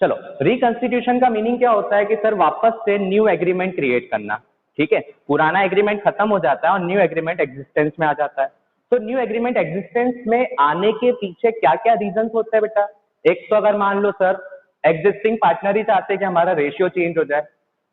चलो, रिकंस्टिट्यूशन का मीनिंग क्या होता है कि सर वापस से न्यू एग्रीमेंट क्रिएट करना। ठीक है, पुराना एग्रीमेंट खत्म हो जाता है और न्यू एग्रीमेंट एग्जिस्टेंस में आ जाता है। तो न्यू एग्रीमेंट एग्जिस्टेंस में आने के पीछे क्या क्या रीजंस होते हैं बेटा? एक तो अगर मान लो सर एग्जिस्टिंग पार्टनर ही चाहते हैं कि हमारा रेशियो चेंज हो जाए,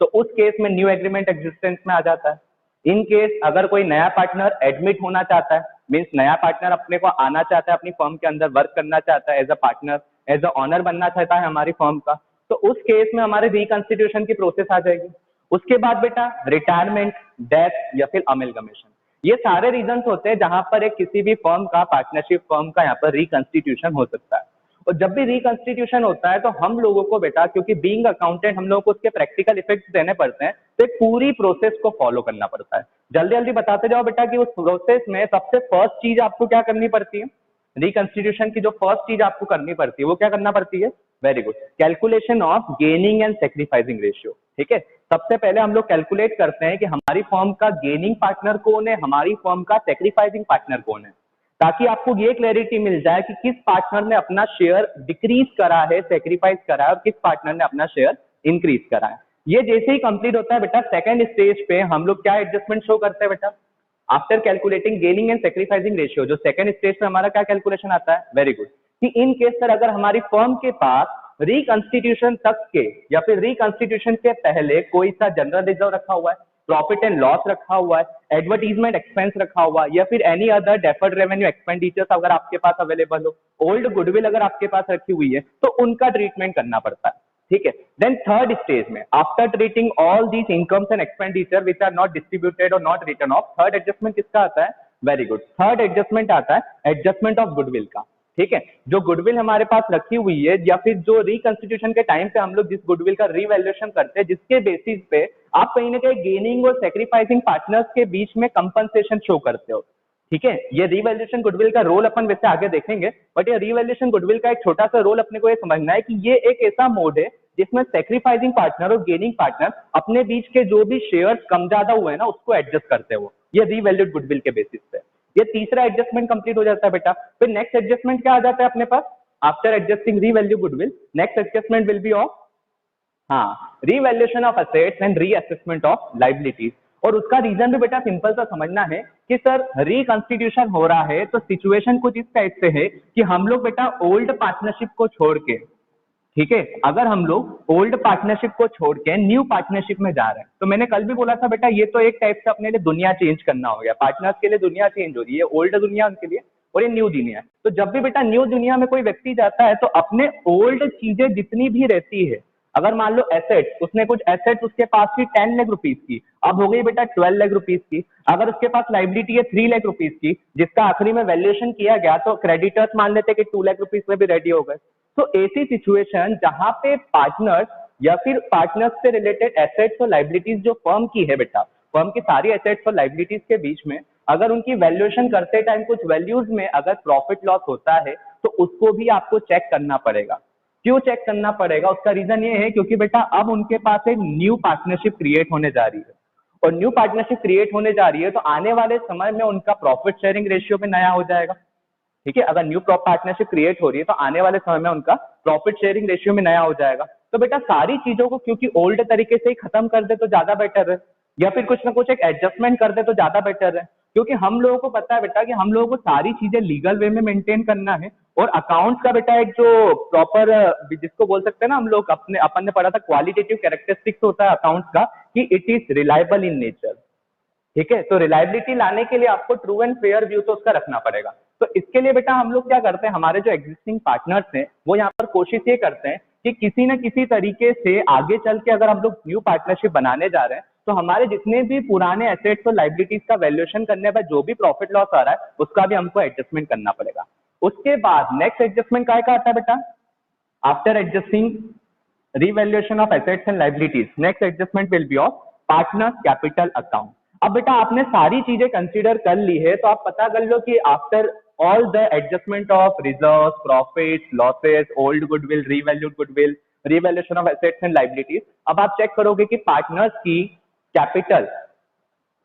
तो उस केस में न्यू एग्रीमेंट एग्जिस्टेंस में आ जाता है। इन केस अगर कोई नया पार्टनर एडमिट होना चाहता है, मीन्स नया पार्टनर अपने को आना चाहता है, अपनी फर्म के अंदर वर्क करना चाहता है as a partner, as a owner बनना चाहता है हमारी फर्म का, तो उस केस में हमारे रिकंस्टिट्यूशन की प्रोसेस आ जाएगी। उसके बाद बेटा रिटायरमेंट, डेथ या फिर अमेलगमेशन, ये सारे रीजंस होते हैं जहां पर एक किसी भी फर्म का, पार्टनरशिप फर्म का यहाँ पर रिकंस्टिट्यूशन हो सकता है। और जब भी रिकंस्टिट्यूशन होता है तो हम लोगों को बेटा, क्योंकि बीइंग अकाउंटेंट हम लोगों को उसके प्रैक्टिकल इफेक्ट्स देने पड़ते हैं, तो एक पूरी प्रोसेस को फॉलो करना पड़ता है। जल्दी जल्दी बताते जाओ बेटा कि उस प्रोसेस में सबसे फर्स्ट चीज आपको क्या करनी पड़ती है? रिकंस्टिट्यूशन की जो फर्स्ट चीज आपको करनी पड़ती है वो क्या करना पड़ती है? Very good, calculation of gaining and sacrificing ratio. ठीक है, सबसे पहले हम लोग कैलकुलेट करते हैं कि हमारी फर्म का गेनिंग पार्टनर कौन है, हमारी फर्म का सेक्रीफाइसिंग पार्टनर कौन है, ताकि आपको ये क्लैरिटी मिल जाए कि किस पार्टनर ने अपना शेयर डिक्रीज करा है, सेक्रीफाइस करा है, और किस पार्टनर ने अपना शेयर इंक्रीज करा है। ये जैसे ही कंप्लीट होता है बेटा, सेकंड स्टेज पे हम लोग क्या एडजस्टमेंट शो करते हैं बेटा? After calculating gaining and sacrificing ratio, जो सेकंड स्टेज पे हमारा क्या कैलकुलेशन आता है? वेरी गुड, कि इन केस सर अगर हमारी फर्म के पास रिकंस्टिट्यूशन तक के या फिर रिकंस्टिट्यूशन के पहले कोई सा जनरल रिजर्व रखा हुआ है, प्रॉफिट एंड लॉस रखा हुआ है, एडवर्टीजमेंट एक्सपेंस रखा हुआ है, या फिर any other deferred revenue expenditures अगर आपके पास अवेलेबल हो, ओल्ड गुडविल अगर आपके पास रखी हुई है, तो उनका ट्रीटमेंट करना पड़ता है। ठीक है, देन थर्ड स्टेज में after treating all these incomes and expenditure which are not distributed और not return of, third adjustment किसका आता है? वेरी गुड, थर्ड एडजस्टमेंट आता है एडजस्टमेंट ऑफ गुडविल का। ठीक है, जो गुडविल हमारे पास रखी हुई है या फिर जो रिकंस्टिट्यूशन के टाइम पे हम लोग जिस गुडविल का रिवैल्यूएशन करते हैं, जिसके बेसिस पे आप कहीं ना कहीं गेनिंग और सेक्रीफाइसिंग पार्टनर्स के बीच में कंपनसेशन शो करते हो। ठीक है, ये रिवैल्यूएशन गुडविल का रोल अपन वैसे आगे देखेंगे, बट ये रिवैल्यूएशन गुडविल का एक छोटा सा रोल अपने को ये समझना है कि ये एक ऐसा मोड है जिसमें सेक्रीफाइसिंग पार्टनर और गेनिंग पार्टनर अपने बीच के जो भी शेयर्स कम ज्यादा हुए हैं ना, उसको एडजस्ट करते हो, ये रिवैल्यूड गुडविल के बेसिस पे। ये तीसरा एडजस्टमेंट कंप्लीट हो जाता है बेटा। फिर नेक्स्ट एडजस्टमेंट क्या आ जाता है अपने पास? After adjusting revalue goodwill, next adjustment will be of revaluation of assets and reassessment of liabilities. और उसका रीजन भी बेटा सिंपल सा समझना है कि सर रिकंस्टिट्यूशन हो रहा है तो सिचुएशन कुछ इस टाइप से है कि हम लोग बेटा ओल्ड पार्टनरशिप को छोड़ के, ठीक है, अगर हम लोग ओल्ड पार्टनरशिप को छोड़ के न्यू पार्टनरशिप में जा रहे हैं, तो मैंने कल भी बोला था बेटा ये तो एक टाइप से अपने लिए दुनिया चेंज करना हो गया, पार्टनर्स के लिए दुनिया चेंज हो रही है, ओल्ड दुनिया उनके लिए और ये न्यू दुनिया है। तो जब भी बेटा न्यू दुनिया में कोई व्यक्ति जाता है तो अपने ओल्ड चीजें जितनी भी रहती है, अगर मान लो एसेट्स, उसने कुछ एसेट्स उसके पास थी 10 लाख रुपीज की, अब हो गई बेटा 12 लाख रुपीज की। अगर उसके पास लाइबिलिटी है 3 लाख रुपीज की, जिसका आखिरी में वैल्यूएशन किया गया तो क्रेडिटर्स मान लेते कि 2 लाख रुपीज में भी रेडी हो गए। तो ऐसी सिचुएशन जहां पे पार्टनर्स या फिर पार्टनर्स से रिलेटेड एसेट्स और लाइबिलिटीज जो फर्म की है बेटा, फर्म की सारी एसेट्स और लाइबिलिटीज के बीच में अगर उनकी वैल्यूएशन करते टाइम कुछ वैल्यूज में अगर प्रॉफिट लॉस होता है तो उसको भी आपको चेक करना पड़ेगा। क्यों चेक करना पड़ेगा? उसका रीजन ये है क्योंकि बेटा अब उनके पास एक न्यू पार्टनरशिप क्रिएट होने जा रही है, और न्यू पार्टनरशिप क्रिएट होने जा रही है तो आने वाले समय में उनका प्रॉफिट शेयरिंग रेशियो भी नया हो जाएगा। ठीक है, अगर न्यू पार्टनरशिप क्रिएट हो रही है तो आने वाले समय में उनका प्रॉफिट शेयरिंग रेशियो में नया हो जाएगा। तो बेटा सारी चीजों को क्योंकि ओल्ड तरीके से ही खत्म कर दे तो ज्यादा बेटर है, या फिर कुछ ना कुछ एक एडजस्टमेंट कर दे तो ज्यादा बेटर है, क्योंकि हम लोगों को पता है बेटा कि हम लोगों को सारी चीजें लीगल वे में मेंटेन करना है। और अकाउंट्स का बेटा एक जो प्रॉपर, जिसको बोल सकते हैं ना हम लोग, अपने अपन ने पढ़ा था क्वालिटेटिव कैरेक्टरिस्टिक्स होता है अकाउंट्स का कि it is reliable in nature. ठीक है, तो रिलायबिलिटी लाने के लिए आपको ट्रू एंड फेयर व्यू तो उसका रखना पड़ेगा। तो इसके लिए बेटा हम लोग क्या करते हैं, हमारे जो एग्जिस्टिंग पार्टनर्स हैं वो यहाँ पर कोशिश ये करते हैं कि किसी न किसी तरीके से आगे चल के अगर हम लोग न्यू पार्टनरशिप बनाने जा रहे हैं तो हमारे जितने भी पुराने एसेट्स और लाइबिलिटीज का वैल्यूएशन करने पर जो भी प्रॉफिट लॉस आ रहा है उसका भी हमको एडजस्टमेंट करना पड़ेगा। उसके बाद नेक्स्ट एडजस्टमेंट काय का आता है बेटा? After adjusting revaluation of assets and liabilities, next adjustment will be of partners capital account। अब बेटा आपने सारी चीजें कंसीडर कर ली है तो आप पता कर लो कि after all the adjustment of reserves, profits, losses, old goodwill, revalued goodwill, revaluation of assets and liabilities, अब आप चेक करोगे कि पार्टनर्स की capital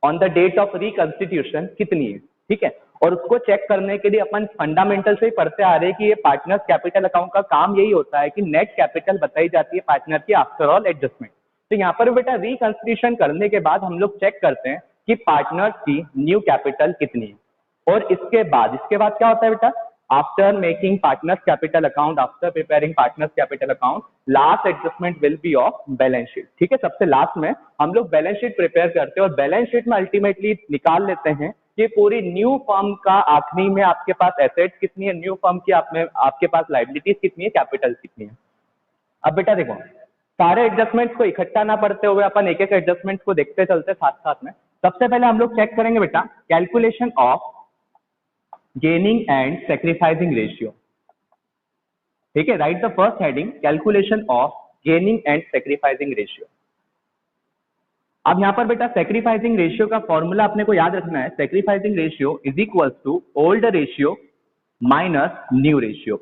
on the date of reconstitution कितनी है। ठीक है, और उसको चेक करने के लिए अपन फंडामेंटल से ही पढ़ते आ रहे हैं कि ये पार्टनर्स कैपिटल अकाउंट का काम यही होता है कि नेट कैपिटल बताई जाती है पार्टनर की आफ्टर ऑल एडजस्टमेंट। तो यहाँ पर बेटा रिकंसिडरेशन करने के बाद हम लोग चेक करते हैं कि पार्टनर्स की न्यू कैपिटल कितनी है, और इसके बाद क्या होता है बेटा, after making partners capital account, after preparing partners capital account, last adjustment will be of balance sheet. ठीक है, सबसे लास्ट में हम लोग बैलेंस शीट प्रिपेयर करते हैं और बैलेंस शीट में अल्टीमेटली निकाल लेते हैं कि पूरी न्यू फर्म का आखिरी में आपके पास एसेट्स कितनी है, न्यू फर्म की आपके पास लाइबिलिटीज कितनी है, कैपिटल कितनी है। अब बेटा देखो, सारे एडजस्टमेंट्स को इकट्ठा ना पढ़ते हुए अपन एक एक एडजस्टमेंट्स को देखते चलते साथ साथ में। सबसे पहले हम लोग चेक करेंगे बेटा calculation of gaining and sacrificing ratio. ठीक है, right the first heading calculation of gaining and sacrificing ratio. अब यहाँ पर बेटा सेक्रीफाइसिंग रेशियो का फॉर्मूला अपने को याद रखना है, sacrificing ratio is equal to old ratio minus new ratio.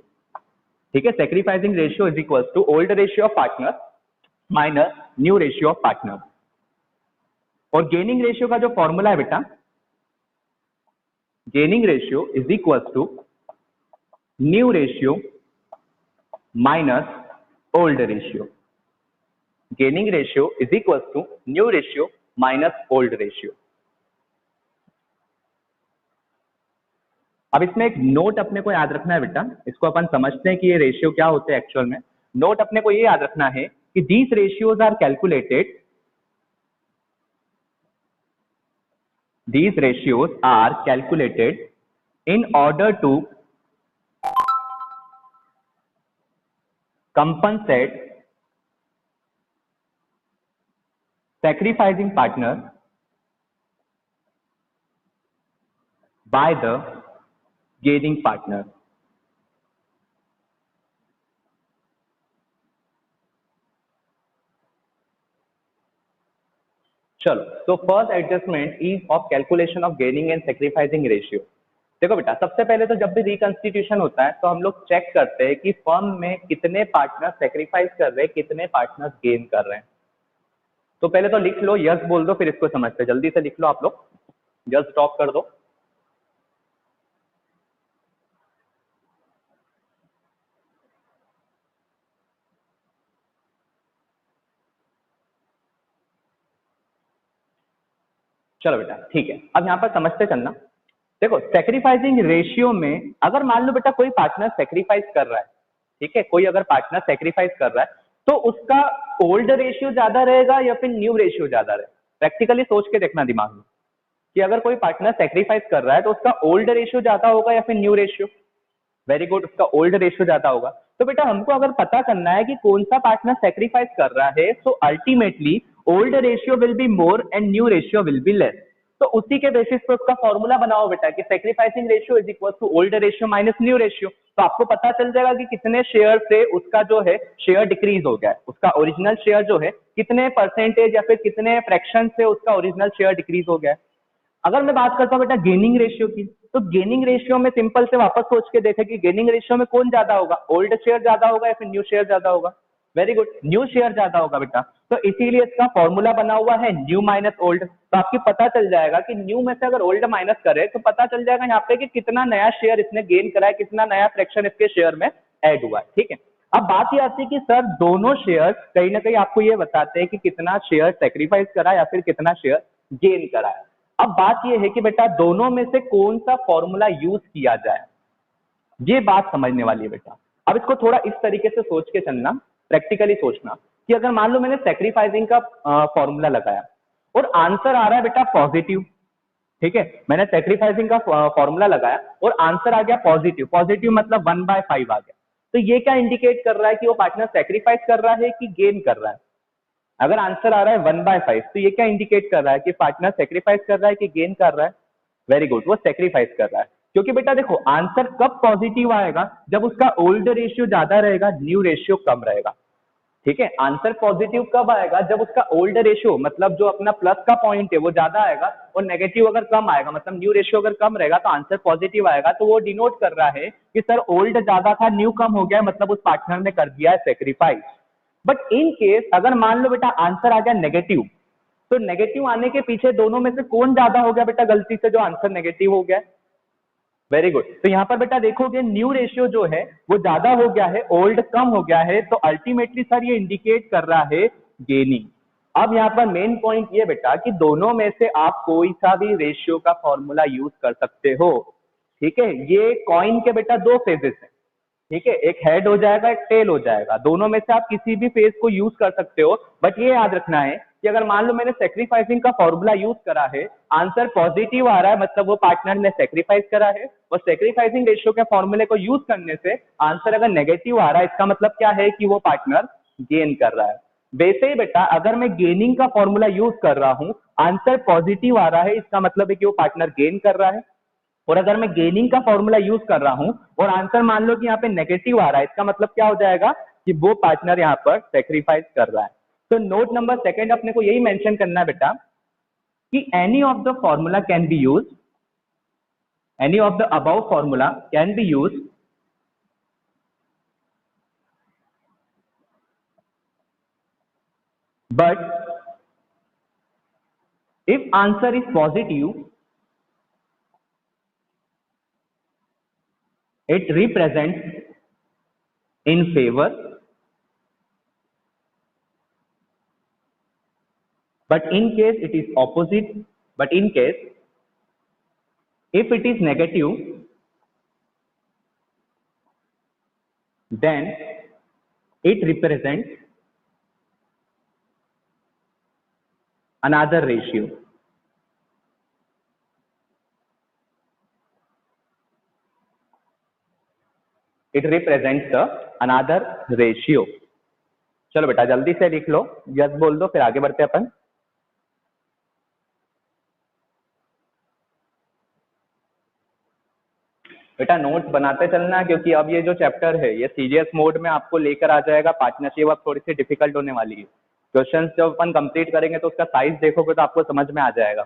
ठीक है, sacrificing ratio is equal to old ratio of partner minus new ratio of partner. और गेनिंग रेशियो का जो फॉर्मूला है बेटा, gaining ratio is equal to new ratio minus old ratio. Gaining ratio is equal to new ratio minus old ratio. अब इसमें एक note अपने को याद रखना है बेटा, इसको अपन समझते हैं कि ये रेशियो क्या होते हैं एक्चुअल में। नोट अपने को ये याद रखना है कि these ratios are calculated, these ratios are calculated in order to compensate sacrificing partner by the gaining partner। चलो, तो first adjustment is of calculation of gaining and sacrificing ratio. देखो बेटा, सबसे पहले तो जब भी रिकंस्टिट्यूशन होता है तो हम लोग चेक करते हैं कि फर्म में कितने पार्टनर सेक्रीफाइस कर रहे हैं, कितने पार्टनर गेन कर रहे हैं। तो पहले तो लिख लो, यस बोल दो, फिर इसको समझते हैं। जल्दी से लिख लो आप लोग, यस स्टॉप कर दो। चलो बेटा ठीक है, अब यहाँ पर समझते चलना। देखो, सेक्रीफाइसिंग रेशियो में अगर मान लो बेटा कोई पार्टनर सेक्रीफाइस कर रहा है, ठीक है, कोई अगर पार्टनर सेक्रीफाइस कर रहा है तो उसका ओल्ड रेशियो ज्यादा रहेगा या फिर न्यू रेशियो ज्यादा रहेगा। प्रैक्टिकली सोच के देखना दिमाग में कि अगर कोई पार्टनर सेक्रीफाइस कर रहा है तो उसका ओल्ड रेशियो ज्यादा होगा या फिर न्यू रेशियो। वेरी गुड, उसका ओल्ड रेशियो ज्यादा होगा। तो बेटा हमको अगर पता करना है कि कौन सा पार्टनर सेक्रीफाइस कर रहा है, तो ultimately old ratio will be more and new ratio will be less. तो उसी के बेसिस पे उसका फॉर्मूला बनाओ बेटा कि sacrificing ratio is equal to old ratio minus new ratio. तो आपको पता चल जाएगा कि कितने शेयर से उसका जो है शेयर डिक्रीज हो गया है, उसका ओरिजिनल शेयर जो है कितने परसेंटेज या फिर कितने फ्रैक्शन से उसका ओरिजिनल शेयर डिक्रीज हो गया है। अगर मैं बात करता हूं बेटा गेनिंग रेशियो की, तो गेनिंग रेशियो में सिंपल से वापस सोच के देखें कि गेनिंग रेशियो में कौन ज्यादा होगा, ओल्ड शेयर ज्यादा होगा या फिर न्यू शेयर ज्यादा होगा। वेरी गुड, न्यू शेयर ज्यादा होगा बेटा। तो इसीलिए इसका फॉर्मूला बना हुआ है न्यू माइनस ओल्ड। तो आपको पता चल जाएगा कि न्यू में से अगर ओल्ड माइनस करे तो पता चल जाएगा यहाँ पे कि कितना नया शेयर इसने गेन करा है, कितना नया फ्रैक्शन इसके शेयर में ऐड हुआ है। ठीक है, अब बात ये आती है कि सर दोनों शेयर कहीं ना कहीं आपको ये बताते हैं कि कितना शेयर सेक्रीफाइस करा या फिर कितना शेयर गेन करा है। अब बात यह है कि बेटा दोनों में से कौन सा फॉर्मूला यूज किया जाए, ये बात समझने वाली है बेटा। अब इसको थोड़ा इस तरीके से सोच के चलना, प्रैक्टिकली सोचना कि अगर मान लो मैंने सेक्रीफाइसिंग का फॉर्मूला लगाया और आंसर आ रहा है बेटा पॉजिटिव। ठीक है, मैंने सेक्रीफाइसिंग का फॉर्मूला लगाया और आंसर आ गया पॉजिटिव। पॉजिटिव मतलब 1/5 आ गया। तो ये क्या इंडिकेट कर रहा है कि वो पार्टनर सेक्रीफाइस कर रहा है कि गेन कर रहा है। अगर आंसर आ रहा है 1/5 तो ये क्या इंडिकेट कर रहा है कि पार्टनर सेक्रीफाइस कर रहा है कि गेन कर रहा है। वेरी गुड, वो सेक्रीफाइस कर रहा है। क्योंकि बेटा देखो आंसर कब पॉजिटिव आएगा, जब उसका ओल्ड रेशियो ज्यादा रहेगा, न्यू रेशियो कम रहेगा। ठीक है, आंसर पॉजिटिव कब आएगा, जब उसका ओल्ड रेशियो मतलब जो अपना प्लस का पॉइंट है वो ज्यादा आएगा और नेगेटिव अगर कम आएगा, मतलब न्यू रेशियो अगर कम रहेगा तो आंसर पॉजिटिव आएगा। तो वो डिनोट कर रहा है कि सर ओल्ड ज्यादा था, न्यू कम हो गया, मतलब उस पार्टनर ने कर दिया है सेक्रीफाइस। बट इन केस अगर मान लो बेटा आंसर आ गया नेगेटिव, तो नेगेटिव आने के पीछे दोनों में से कौन ज्यादा हो गया बेटा गलती से, जो आंसर नेगेटिव हो गया। Very good. तो यहाँ पर बेटा देखोगे न्यू रेशियो जो है वो ज्यादा हो गया है, ओल्ड कम हो गया है, तो अल्टीमेटली सर ये इंडिकेट कर रहा है गेनिंग। अब यहाँ पर मेन पॉइंट ये बेटा कि दोनों में से आप कोई सा भी रेशियो का फॉर्मूला यूज कर सकते हो, ठीक है। ये कॉइन के बेटा दो फेजेस हैं, ठीक है, एक हेड हो जाएगा एक टेल हो जाएगा, दोनों में से आप किसी भी फेज को यूज कर सकते हो। बट ये याद रखना है कि अगर मान लो मैंने सेक्रीफाइसिंग का फॉर्मूला यूज करा है, आंसर पॉजिटिव आ रहा है, मतलब वो पार्टनर ने सेक्रीफाइस करा है, और सेक्रीफाइसिंग रेशियो के फॉर्मूले को यूज करने से आंसर अगर नेगेटिव आ रहा है, इसका मतलब क्या है कि वो पार्टनर गेन कर रहा है। वैसे ही बेटा अगर मैं गेनिंग का फॉर्मूला यूज कर रहा हूं, आंसर पॉजिटिव आ रहा है, इसका मतलब है कि वो पार्टनर गेन कर रहा है। और अगर मैं गेनिंग का फॉर्मूला यूज कर रहा हूं और आंसर मान लो कि यहाँ पे नेगेटिव आ रहा है, इसका मतलब क्या हो जाएगा कि वो पार्टनर यहाँ पर सेक्रीफाइस कर रहा है। तो नोट नंबर सेकंड अपने को यही मेंशन करना है बेटा कि any of the formula can be use, any of the above formula can be use but if answer is positive, it represents in favor, but in case it is opposite, but in case if it is negative, then it represents another ratio. It represents the another ratio. चलो बेटा जल्दी से लिख लो, yes बोल दो, फिर आगे बढ़ते हैं अपन। बेटा नोट्स बनाते चलना, क्योंकि अब ये जो चैप्टर है ये सीरियस मोड में आपको लेकर आ जाएगा, पार्टनरशिप अब थोड़ी सी डिफिकल्ट होने वाली है। क्वेश्चंस जब अपन कंप्लीट करेंगे तो उसका साइज देखोगे तो आपको समझ में आ जाएगा।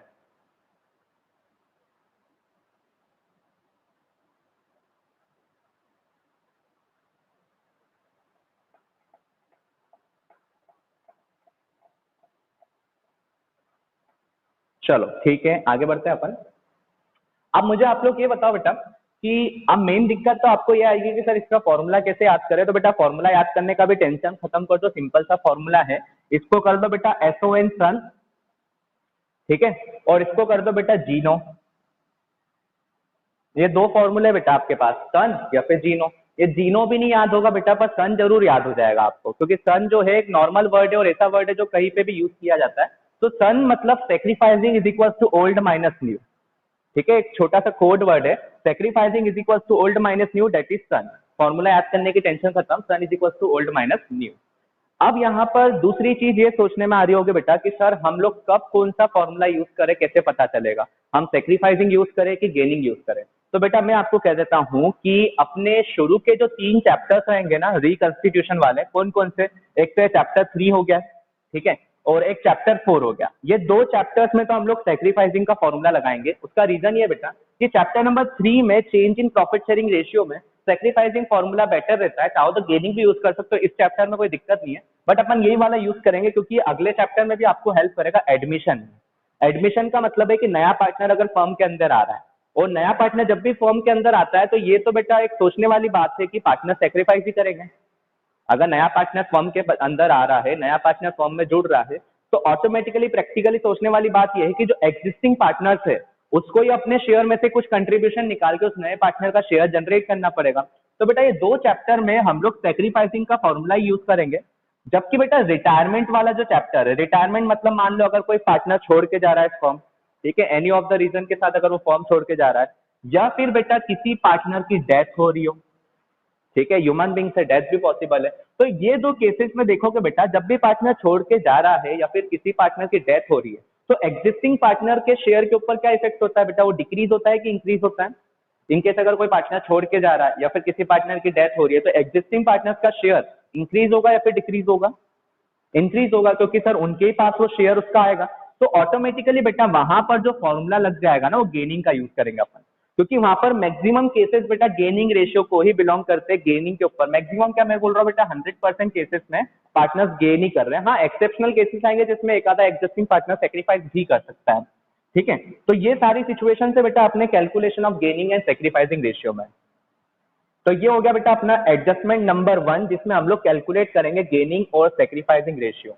चलो ठीक है आगे बढ़ते हैं अपन। अब मुझे आप लोग ये बताओ बेटा कि अब मेन दिक्कत तो आपको ये आएगी कि सर इसका फॉर्मूला कैसे याद करें। तो बेटा फॉर्मूला याद करने का भी टेंशन खत्म कर दो, सिंपल सा फॉर्मूला है, इसको कर दो बेटा SON सन, ठीक है, और इसको कर दो बेटा जीनो। ये दो फॉर्मूले बेटा आपके पास, सन या फिर जीनो। ये जीनो भी नहीं याद होगा बेटा, पर सन जरूर याद हो जाएगा आपको, क्योंकि सन जो है एक नॉर्मल वर्ड है और ऐसा वर्ड है जो कहीं पे भी यूज किया जाता है। तो सन मतलब sacrificing is equal to old minus new, ठीक है, एक छोटा सा कोड वर्ड है, sacrificing is equal to old minus new, that is son. Formula याद करने की टेंशन खत्म, son is equal to old minus new. अब यहाँ पर दूसरी चीज ये सोचने में आ रही होगी बेटा कि सर हम लोग कब कौन सा फॉर्मूला यूज करें, कैसे पता चलेगा, हम सेक्रीफाइसिंग यूज करें कि गेनिंग यूज करें। तो बेटा मैं आपको कह देता हूं कि अपने शुरू के जो 3 चैप्टर्स रहेंगे ना रिकंस्टिट्यूशन वाले, कौन कौन से, एक तो चैप्टर 3 हो गया, ठीक है, और एक चैप्टर 4 हो गया। ये दो चैप्टर्स में तो हम लोग सेक्रीफाइसिंग का फॉर्मूला लगाएंगे। उसका रीजन ये बेटा कि चैप्टर नंबर 3 में change in profit sharing ratio में सेक्रीफाइसिंग फॉर्मूला बेटर रहता है, चाहो तो गेनिंग भी यूज कर सकते हो, इस चैप्टर में कोई दिक्कत नहीं है, बट अपन यही वाला यूज करेंगे क्योंकि अगले चैप्टर में भी आपको हेल्प करेगा एडमिशन। एडमिशन का मतलब है कि नया पार्टनर अगर फर्म के अंदर आ रहा है, और नया पार्टनर जब भी फर्म के अंदर आता है तो ये तो बेटा एक सोचने वाली बात है कि पार्टनर सेक्रीफाइस ही करेंगे। अगर नया पार्टनर फर्म के अंदर आ रहा है, नया पार्टनर फर्म में जुड़ रहा है, तो ऑटोमेटिकली प्रैक्टिकली सोचने वाली बात यह है कि जो एग्जिस्टिंग पार्टनर्स है उसको ही अपने शेयर में से कुछ कंट्रीब्यूशन निकाल के उस नए पार्टनर का शेयर जनरेट करना पड़ेगा। तो बेटा ये दो चैप्टर में हम लोग सेक्रीफाइसिंग का फॉर्मूला यूज करेंगे। जबकि बेटा रिटायरमेंट वाला जो चैप्टर है, रिटायरमेंट मतलब मान लो अगर कोई पार्टनर छोड़ के जा रहा है फर्म, ठीक है, एनी ऑफ द रीजन के साथ अगर वो फर्म छोड़ के जा रहा है, या फिर बेटा किसी पार्टनर की डेथ हो रही हो, ठीक है, ह्यूमन बींग से डेथ भी पॉसिबल है। तो ये दो केसेस में देखोगे बेटा जब भी पार्टनर छोड़ के जा रहा है या फिर किसी पार्टनर की डेथ हो रही है, तो एग्जिस्टिंग पार्टनर के शेयर के ऊपर क्या इफेक्ट होता है बेटा, वो डिक्रीज होता है कि इंक्रीज होता है। इनकेस अगर कोई पार्टनर छोड़ के जा रहा है या फिर किसी पार्टनर की डेथ हो रही है, तो एग्जिस्टिंग पार्टनर का शेयर इंक्रीज होगा या फिर डिक्रीज होगा, इंक्रीज होगा, क्योंकि सर उनके ही पास वो शेयर उसका आएगा। तो ऑटोमेटिकली बेटा वहां पर जो फॉर्मूला लग जाएगा ना वो गेनिंग का यूज करेंगे अपन, क्योंकि वहां पर मैक्सिमम केसेस बेटा गेनिंग रेशियो को ही बिलोंग करते हैं। गेनिंग के ऊपर मैक्सिमम क्या मैं बोल रहा हूँ बेटा, 100% केसेस में पार्टनर्स गेन ही कर रहे हैं। हाँ एक्सेप्शनल केसेस आएंगे जिसमें एक आधा एग्जिस्टिंग पार्टनर सेक्रीफाइस भी कर सकता है, ठीक है, तो ये सारी सिचुएशन से बेटा अपने calculation of gaining and sacrificing ratio में। तो ये हो गया बेटा अपना एडजस्टमेंट नंबर 1, जिसमें हम लोग कैलकुलेट करेंगे गेनिंग और सेक्रीफाइसिंग रेशियो।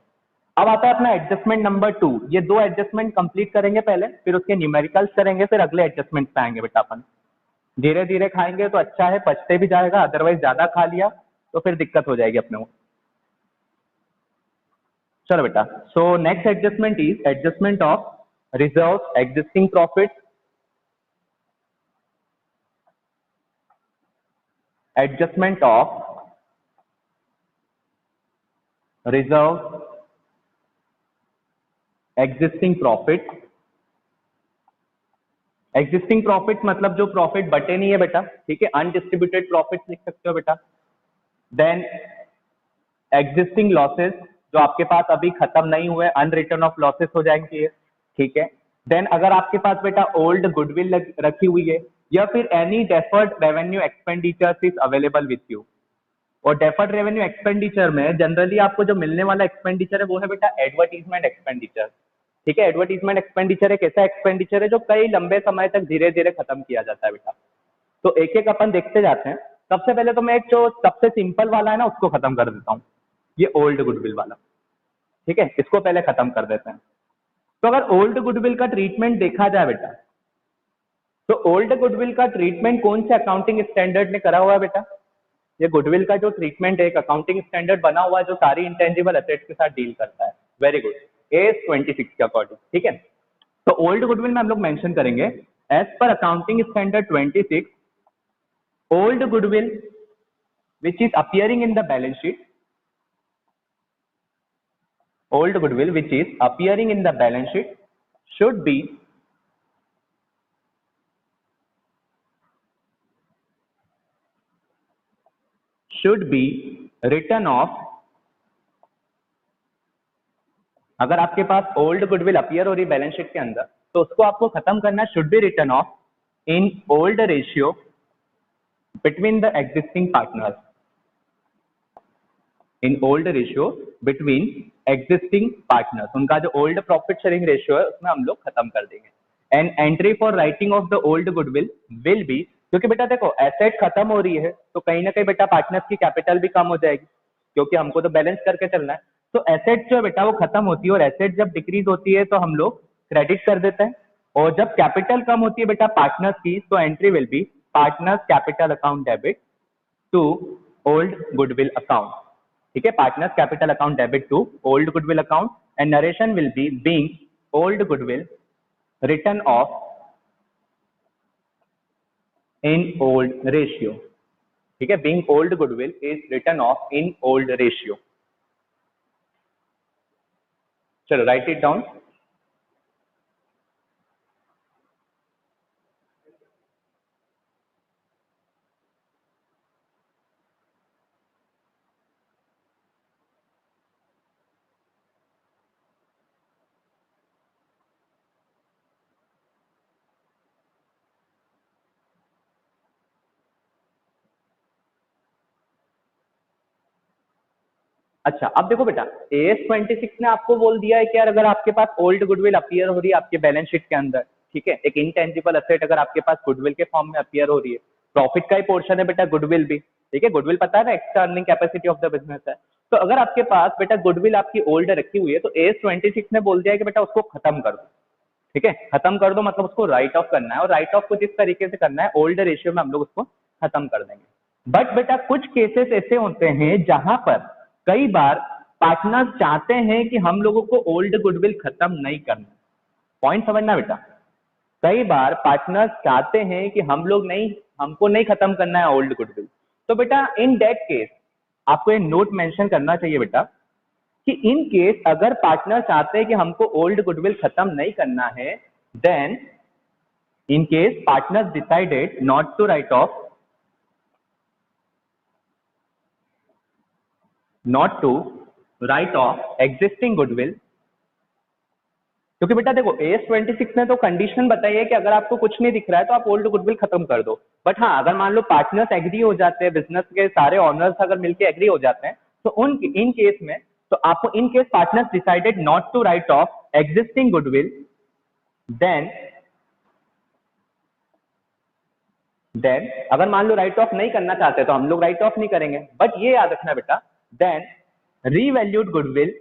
अब आता है अपना एडजस्टमेंट नंबर 2। ये दो एडजस्टमेंट कंप्लीट करेंगे पहले, फिर उसके न्यूमेरिकल्स करेंगे, फिर अगले एडजस्टमेंट पे आएंगे बेटा अपन। धीरे धीरे खाएंगे तो अच्छा है, पचते भी जाएगा, अदरवाइज ज्यादा खा लिया तो फिर दिक्कत हो जाएगी अपने को। चलो बेटा, so next adjustment is adjustment of reserve existing profit, adjustment of reserve existing profit. Existing profit मतलब जो प्रॉफिट बटे नहीं है बेटा, ठीक है, अनडिस्ट्रीब्यूटेड प्रॉफिट लिख सकते हो बेटा। देन एग्जिस्टिंग लॉसेस, जो आपके पास अभी खत्म नहीं हुए, अनरिटर्न ऑफ लॉसेस हो जाएंगे, ठीक है। देन अगर आपके पास बेटा ओल्ड गुडविल रखी हुई है, या फिर any deferred revenue expenditure is available with you. और डेफर्ड रेवेन्यू एक्सपेंडिचर में जनरली आपको जो मिलने वाला एक्सपेंडिचर है वो है बेटा एडवर्टीजमेंट एक्सपेंडिचर, ठीक है। एडवर्टीजमेंट एक्सपेंडिचर एक ऐसा एक्सपेंडिचर है जो कई लंबे समय तक धीरे धीरे खत्म किया जाता है बेटा। तो एक एक अपन देखते जाते हैं। सबसे पहले तो मैं एक जो सबसे सिंपल वाला है ना उसको खत्म कर देता हूँ, ये ओल्ड गुडविल वाला, ठीक है, इसको पहले खत्म कर देते हैं। तो अगर ओल्ड गुडविल का ट्रीटमेंट देखा जाए बेटा, तो ओल्ड गुडविल का ट्रीटमेंट कौन से अकाउंटिंग स्टैंडर्ड ने करा हुआ है बेटा? ये गुडविल का जो ट्रीटमेंट है एक अकाउंटिंग स्टैंडर्ड बना हुआ है जो सारी इंटेंजिबल एसेट्स के साथ डील करता है। वेरी गुड, एस 26 के अकॉर्डिंग, ठीक है। तो ओल्ड गुडविल में हम लोग मेंशन करेंगे as per accounting standard 26, old goodwill which is appearing in the balance sheet, old goodwill which is appearing in the balance sheet should be written off। अगर आपके पास ओल्ड गुडविल अपीयर हो रही balance sheet के अंदर, तो उसको आपको खत्म करना, should be return off in old ratio between the existing partners, in old ratio between existing partners. उनका जो ओल्ड प्रॉफिट शेयरिंग रेशियो है उसमें हम लोग खत्म कर देंगे। And entry for writing of the old goodwill will be, क्योंकि बेटा देखो एसेट खत्म हो रही है तो कहीं ना कहीं बेटा पार्टनर्स की कैपिटल भी कम हो जाएगी, क्योंकि हमको तो बैलेंस करके चलना है। तो एसेट जो है बेटा वो खत्म होती है, और एसेट जब डिक्रीज होती है तो हम लोग क्रेडिट कर देते हैं। और जब कैपिटल कम होती है बेटा पार्टनर्स की, तो entry will be partners capital account debit to old goodwill account, ठीक है। Partners capital account debit to old goodwill account, and narration will be being old goodwill written off in old ratio, ठीक है। Being old goodwill is written off in old ratio. चलो write it down. अच्छा अब देखो बेटा, S 26 ने आपको बोल दिया है कि यार अगर आपके पास ओल्ड गुडविल अपीयर हो रही है आपके बैलेंस शीट के अंदर, ठीक है, एक इंटेंजिबल असेट अगर आपके पास गुडविल के फॉर्म में अपीयर हो रही है, प्रॉफिट का ही पोर्शन है बेटा गुडविल भी, ठीक है। गुडविल पता है ना, extra earning capacity of the business है। तो अगर आपके पास बेटा गुडविल आपकी ओल्ड रखी हुई है, तो एस 26 ने बोल दिया है कि बेटा उसको खत्म कर दो, ठीक है। खत्म कर दो मतलब उसको राइट ऑफ करना है, और राइट ऑफ को जिस तरीके से करना है ओल्ड रेशियो में हम लोग उसको खत्म कर देंगे। बट बेटा कुछ केसेस ऐसे होते हैं जहां पर कई बार पार्टनर्स चाहते हैं कि हम लोगों को ओल्ड गुडविल खत्म नहीं करना। पॉइंट समझना बेटा, कई बार पार्टनर्स चाहते हैं कि हम लोग नहीं, हमको नहीं खत्म करना है ओल्ड गुडविल। तो बेटा इन दैट केस आपको ये नोट मेंशन करना चाहिए बेटा कि इन केस अगर पार्टनर चाहते हैं कि हमको ओल्ड गुडविल खत्म नहीं करना है, then in case partners decided not to write off, not to write off existing goodwill, क्योंकि बेटा देखो एस 26 ने तो कंडीशन बताई है कि अगर आपको कुछ नहीं दिख रहा है तो आप ओल्ड गुडविल खत्म कर दो। बट हाँ, अगर मान लो पार्टनर्स एग्री हो जाते हैं, बिजनेस के सारे ऑनर्स अगर मिलकर एग्री हो जाते हैं, तो उन इन केस में तो आपको in case partners decided not to write off existing goodwill then अगर मान लो राइट ऑफ नहीं करना चाहते तो हम लोग राइट ऑफ नहीं करेंगे, बट ये याद रखना बेटा, then revalued goodwill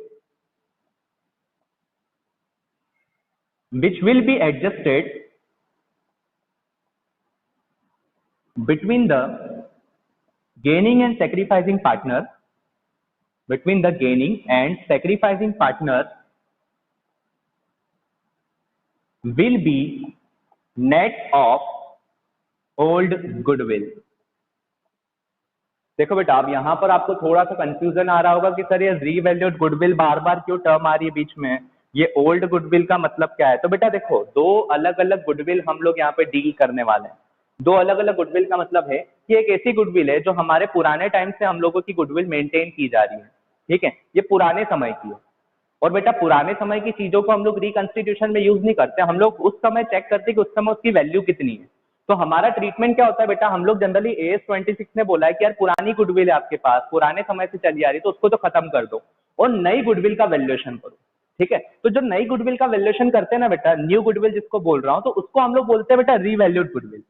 which will be adjusted between the gaining and sacrificing partner, between the gaining and sacrificing partner will be net of old goodwill. देखो बेटा, अब यहाँ पर आपको थोड़ा सा कंफ्यूजन आ रहा होगा कि सर ये रीवैल्यूड गुडविल बार बार क्यों टर्म आ रही है बीच में, ये ओल्ड गुडविल का मतलब क्या है? तो बेटा देखो, दो अलग अलग गुडविल हम लोग यहाँ पे डील करने वाले हैं। दो अलग अलग गुडविल का मतलब है कि एक ऐसी गुडविल है जो हमारे पुराने टाइम से हम लोगों की गुडविल मेंटेन की जा रही है, ठीक है, ये पुराने समय की है। और बेटा पुराने समय की चीजों को हम लोग रिकंस्टिट्यूशन में यूज नहीं करते, हम लोग उस समय चेक करते कि उस समय उसकी वैल्यू कितनी है। तो हमारा ट्रीटमेंट क्या होता है बेटा, हम लोग जनरली AS26 ने बोला है कि यार पुरानी गुडविल है आपके पास, पुराने समय से चली आ रही है, तो उसको तो खत्म कर दो और नई गुडविल का वैल्यूएशन करो, ठीक है। तो जो नई गुडविल का वैल्यूएशन करते हैं ना बेटा, न्यू गुडविल जिसको बोल रहा हूँ, तो उसको हम लोग बोलते हैं बेटा रीवैल्यूड गुडविल,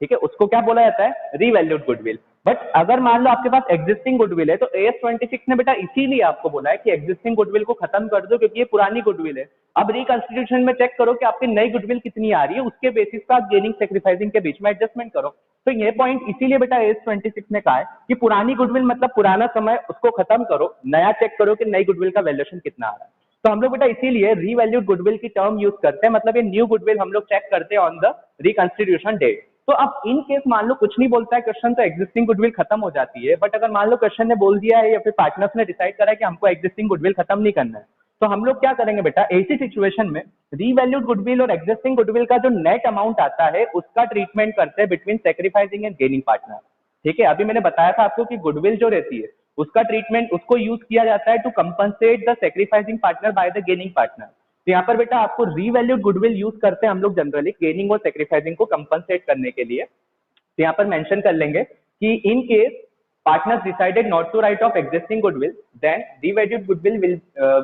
ठीक है, उसको क्या बोला जाता है? Revalued goodwill. बट अगर मान लो आपके पास एग्जिस्टिंग गुडविल है, तो AS26 ने बेटा इसीलिए आपको बोला है कि एग्जिस्टिंग गुडविल को खत्म कर दो, क्योंकि ये पुरानी गुडविल है। अब रिकंस्टिट्यूशन में चेक करो कि आपकी नई गुडविल कितनी आ रही है, उसके बेसिस पर आप गेनिंग सैक्रिफाइसिंग के बीच में एडजस्टमेंट करो। तो ये पॉइंट इसीलिए बेटा AS26 ने कहा है कि पुरानी गुडविल मतलब पुराना समय, उसको खत्म करो, नया चेक करो कि नई गुडविल का वैल्यूएशन कितना आ रहा है। तो हम लोग बेटा इसीलिए रीवैल्यूड गुडविल की टर्म यूज करते हैं, मतलब ये न्यू गुडविल हम लोग चेक करते हैं ऑन द रिकंस्टिट्यूशन डेट। तो अब इन केस मान लो कुछ नहीं बोलता है क्वेश्चन, तो एग्जिस्टिंग गुडविल खत्म हो जाती है। बट अगर मान लो क्वेश्चन ने बोल दिया है या फिर पार्टनर्स ने डिसाइड करा है कि हमको एग्जिस्टिंग गुडविल खत्म नहीं करना है, तो हम लोग क्या करेंगे बेटा, ऐसी सिचुएशन में रीवैल्यूड गुडविल और एग्जिस्टिंग गुडविल का जो नेट अमाउंट आता है उसका ट्रीटमेंट करते हैं between sacrificing and gaining partner, ठीक है। अभी मैंने बताया था आपको कि गुडविल जो रहती है उसका ट्रीटमेंट, उसको यूज किया जाता है to compensate the sacrificing partner by the gaining partner. तो यहाँ पर बेटा आपको रीवैल्यूड गुडविल यूज करते हैं हम लोग जनरली गेनिंग और सैक्रिफाइसिंग को कंपनसेट करने के लिए। तो यहाँ पर मेंशन कर लेंगे कि in case partners decided not to write off existing goodwill, then revalued goodwill will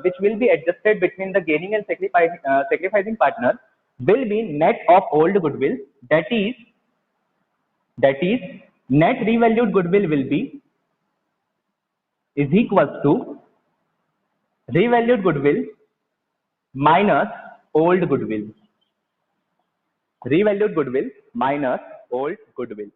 which will be adjusted between the gaining and sacrificing partner will be net of old goodwill, that is net revalued goodwill will be is equals to revalued goodwill minus old goodwill, revalued goodwill minus old goodwill।